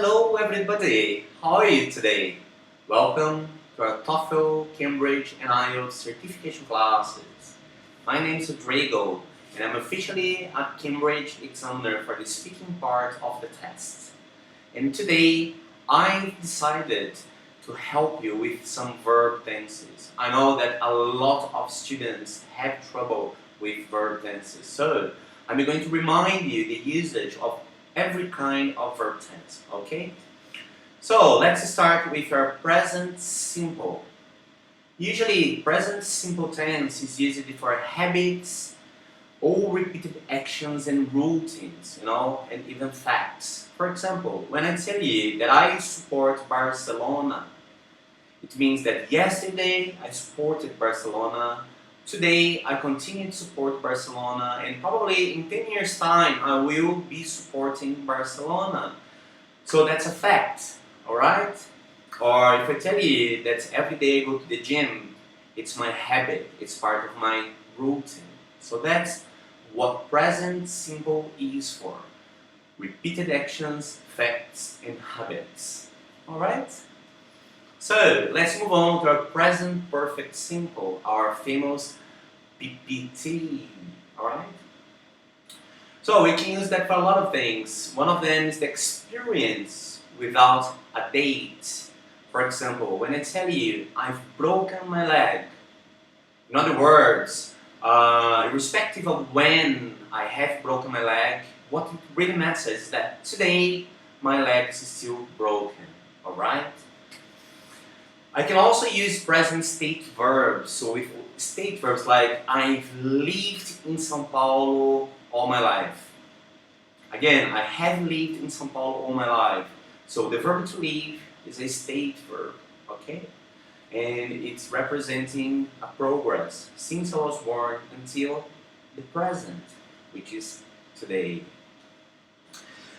Hello everybody, how are you today? Welcome to our TOEFL, Cambridge and IELTS certification classes. My name is Rodrigo and I'm officially a Cambridge examiner for the speaking part of the test. And today I decided to help you with some verb tenses. I know that a lot of students have trouble with verb tenses, so I'm going to remind you the usage of every kind of verb tense, okay? So let's start with our present simple. Usually present simple tense is used for habits or repeated actions and routines, and even facts. For example, when I tell you that I support Barcelona, it means that yesterday I supported Barcelona, today I continue to support Barcelona, and probably in 10 years time I will be supporting Barcelona. So that's a fact, alright? Or if I tell you that every day I go to the gym, it's my habit, it's part of my routine. So that's what present simple is for. Repeated actions, facts, and habits. Alright? So let's move on to our present perfect simple, our famous PPT. Alright? So we can use that for a lot of things. One of them is the experience without a date. For example, when I tell you I've broken my leg, in other words, irrespective of when I have broken my leg, what it really matters is that today my leg is still broken. Alright? I can also use present state verbs. So with state verbs like I've lived in São Paulo all my life. Again, I have lived in São Paulo all my life. So the verb to live is a state verb, okay? And it's representing a progress since I was born until the present, which is today.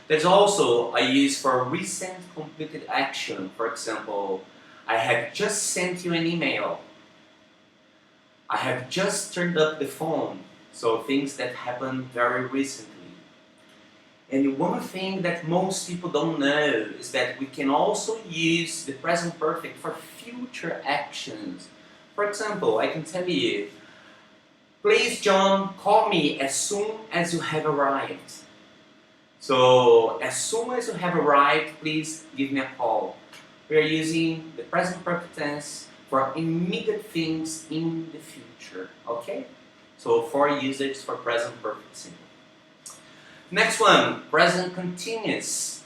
There's also a use for recent completed action. For example, I have just sent you an email. I have just turned up the phone. So things that happened very recently. And one thing that most people don't know is that we can also use the present perfect for future actions. For example, I can tell you, please John, call me as soon as you have arrived. So as soon as you have arrived, please give me a call. We are using the present perfect tense for immediate things in the future, okay? So 4 usage for present perfect simple. Next one, present continuous.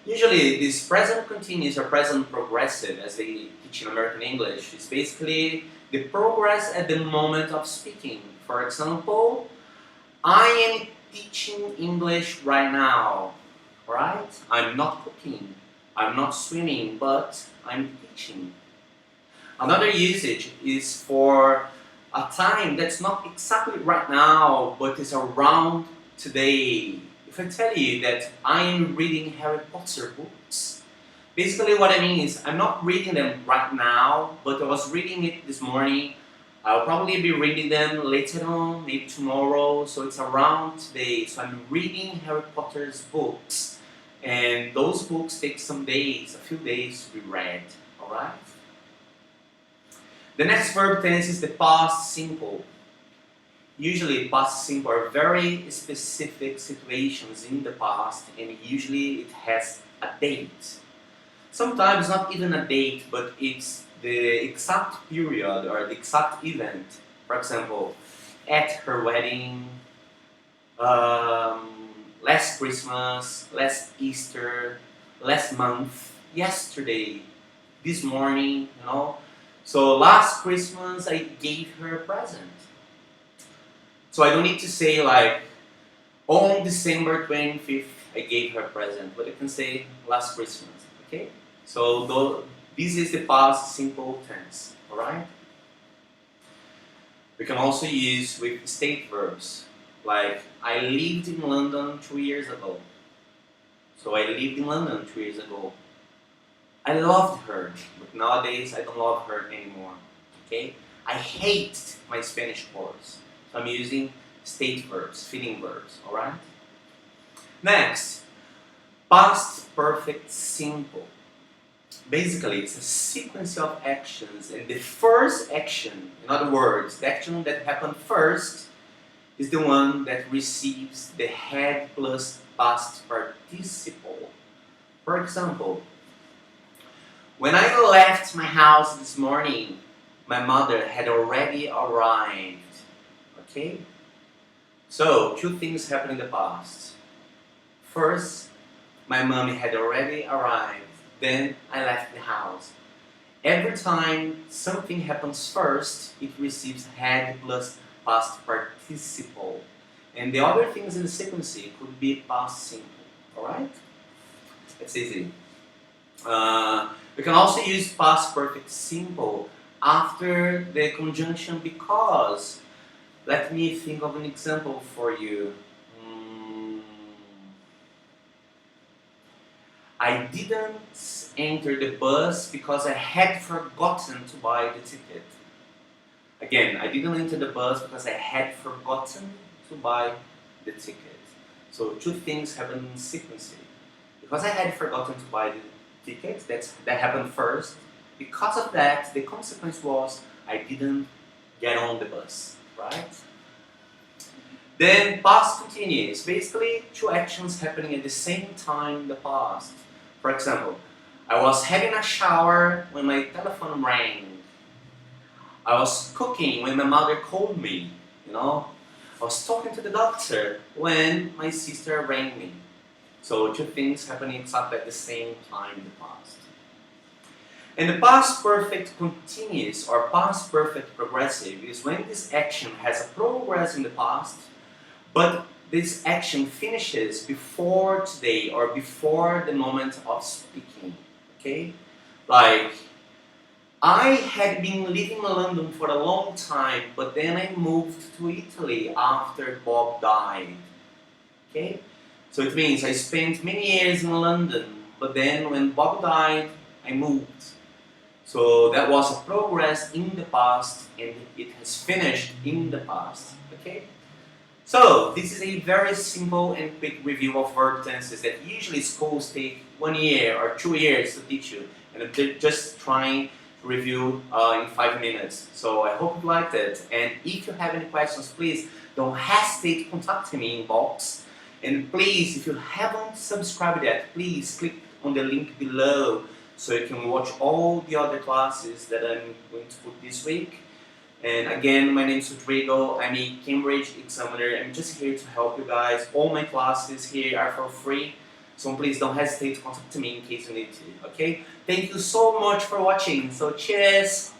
Usually this present continuous or present progressive, as they teach in American English, is basically the progress at the moment of speaking. For example, I am teaching English right now, right? I'm not cooking. I'm not swimming, but I'm teaching. Another usage is for a time that's not exactly right now, but is around today. If I tell you that I'm reading Harry Potter books, basically what I mean is I'm not reading them right now, but I was reading it this morning. I'll probably be reading them later on, maybe tomorrow, so it's around today. So I'm reading Harry Potter's books. And those books take some days, a few days to be read, alright? The next verb tense is the past simple. Usually past simple are very specific situations in the past, and usually it has a date. Sometimes not even a date, but it's the exact period or the exact event. For example, at her wedding, last Christmas, last Easter, last month, yesterday, this morning, So last Christmas I gave her a present. So I don't need to say like, on December 25th I gave her a present, but I can say last Christmas, okay? So this is the past simple tense, alright? We can also use with state verbs. Like, I lived in London 2 years ago. So I lived in London 2 years ago. I loved her, but nowadays I don't love her anymore. Okay? I hate my Spanish course. So I'm using state verbs, feeling verbs, alright? Next, past perfect simple. Basically, it's a sequence of actions, and the first action, in other words, the action that happened first is the one that receives the had plus past participle. For example, when I left my house this morning, my mother had already arrived. Okay? So, two things happened in the past. First, my mommy had already arrived. Then I left the house. Every time something happens first, it receives had plus past participle. And the other things in the sequence could be past simple. Alright? It's easy. We can also use past perfect simple after the conjunction because. Let me think of an example for you. I didn't enter the bus because I had forgotten to buy the ticket. Again, I didn't enter the bus because I had forgotten to buy the ticket. So two things happen in sequence. Because I had forgotten to buy the ticket, that happened first. Because of that, the consequence was I didn't get on the bus. Right? Then past continuous. Basically, two actions happening at the same time in the past. For example, I was having a shower when my telephone rang. I was cooking when my mother called me. I was talking to the doctor when my sister rang me. So two things happening exactly at the same time in the past. And the past perfect continuous or past perfect progressive is when this action has a progress in the past, but this action finishes before today or before the moment of speaking. Okay? Like, I had been living in London for a long time, but then I moved to Italy after Bob died. Okay? So it means I spent many years in London, but then when Bob died, I moved. So that was a progress in the past and it has finished in the past. Okay? So this is a very simple and quick review of verb tenses that usually schools take 1 year or 2 years to teach you, and they're just trying to review in 5 minutes. So I hope you liked it, and if you have any questions, please don't hesitate to contact me in box. And please, if you haven't subscribed yet, please click on the link below so you can watch all the other classes that I'm going to put this week. And again, my name is Rodrigo. I'm a Cambridge examiner. I'm just here to help you guys. All my classes here are for free, so please don't hesitate to contact me in case you need to. Okay? Thank you so much for watching. So cheers!